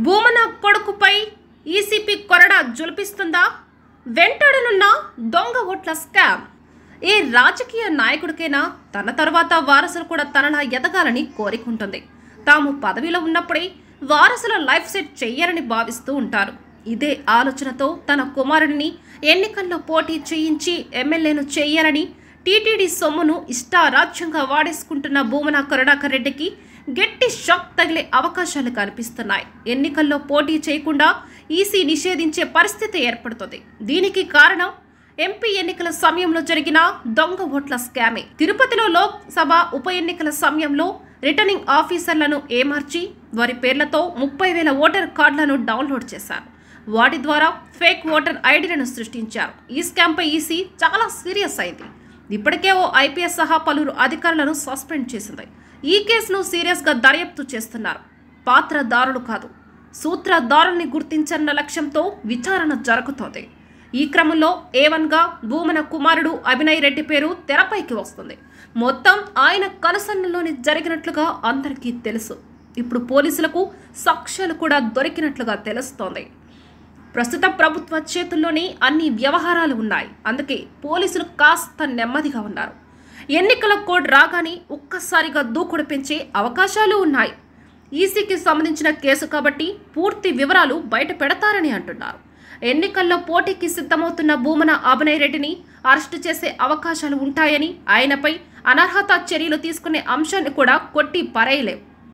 Bhumana కొడుకుపై ECP కొరడా జులిపిస్తుందా? వెంటాడనున్న దొంగ ఓట్ల స్కామ్. ఏ రాజకీయ నాయకుడికైనా తన తర్వాత వారసులు కూడా తనలా ఎదగాలని కోరికుంటుంది. తాము పదవిలో ఉన్నప్పుడే వారసుల లైఫ్ సెట్ చెయ్యాలని భావిస్తూ ఉంటారు. ఇదే ఆలోచనతో తన కుమారుడిని ఎన్నికల్లో పోటీ చేయించి ఎమ్మెల్యేను చేయాలని టీటీడీ సొమ్మును ఇష్టారాజ్యంగా వాడేసుకుంటున్న భూమన కరుణాకర్ రెడ్డికి గట్టి షాక్ తగిలే అవకాశాలు కనిపిస్తున్నాయి. ఎన్నికల్లో పోటీ చేయకుండా ఈసీ నిషేధించే పరిస్థితి ఏర్పడుతుంది. దీనికి కారణం ఎంపీ ఎన్నికల సమయంలో జరిగిన దొంగ ఓట్ల స్కామే. తిరుపతిలో లోక్సభ ఉప ఎన్నికల సమయంలో రిటర్నింగ్ ఆఫీసర్లను ఏమార్చి వారి పేర్లతో 30,000 ఓటర్ కార్డులను డౌన్లోడ్ చేశారు. వాటి ద్వారా ఫేక్ ఓటర్ ఐడీలను సృష్టించారు. ఈ స్కామ్పై ఈసీ చాలా సీరియస్ అయింది. ఇప్పటికే ఓ ఐపీఎస్ సహా పలువురు అధికారులను సస్పెండ్ చేసింది. ఈ కేసును సీరియస్గా దర్యాప్తు చేస్తున్నారు. పాత్రదారులు కాదు, సూత్రధారుల్ని గుర్తించన్న లక్ష్యంతో విచారణ జరుగుతోంది. ఈ క్రమంలో A1గా భూమన కుమారుడు అభినయ్ రెడ్డి పేరు తెరపైకి వస్తుంది. మొత్తం ఆయన కనుసన్నల్లోనే జరిగినట్లుగా అందరికీ తెలుసు. ఇప్పుడు పోలీసులకు సాక్ష్యాలు కూడా దొరికినట్లుగా తెలుస్తోంది. ప్రస్తుత ప్రభుత్వ చేతుల్లోనే అన్ని వ్యవహారాలు ఉన్నాయి. అందుకే పోలీసులు కాస్త నెమ్మదిగా ఉన్నారు. ఎన్నికల కోడ్ రాగానే ఒక్కసారిగా దూకుడు పెంచే అవకాశాలు ఉన్నాయి. ఈసీకి సంబంధించిన కేసు కాబట్టి పూర్తి వివరాలు బయట పెడతారని అంటున్నారు. ఎన్నికల్లో పోటీకి సిద్ధమవుతున్న భూమన అభినయ్ రెడ్డిని అరెస్టు చేసే అవకాశాలు ఉంటాయని, ఆయనపై అనర్హత చర్యలు తీసుకునే అంశాన్ని కూడా కొట్టి పరేయలేం.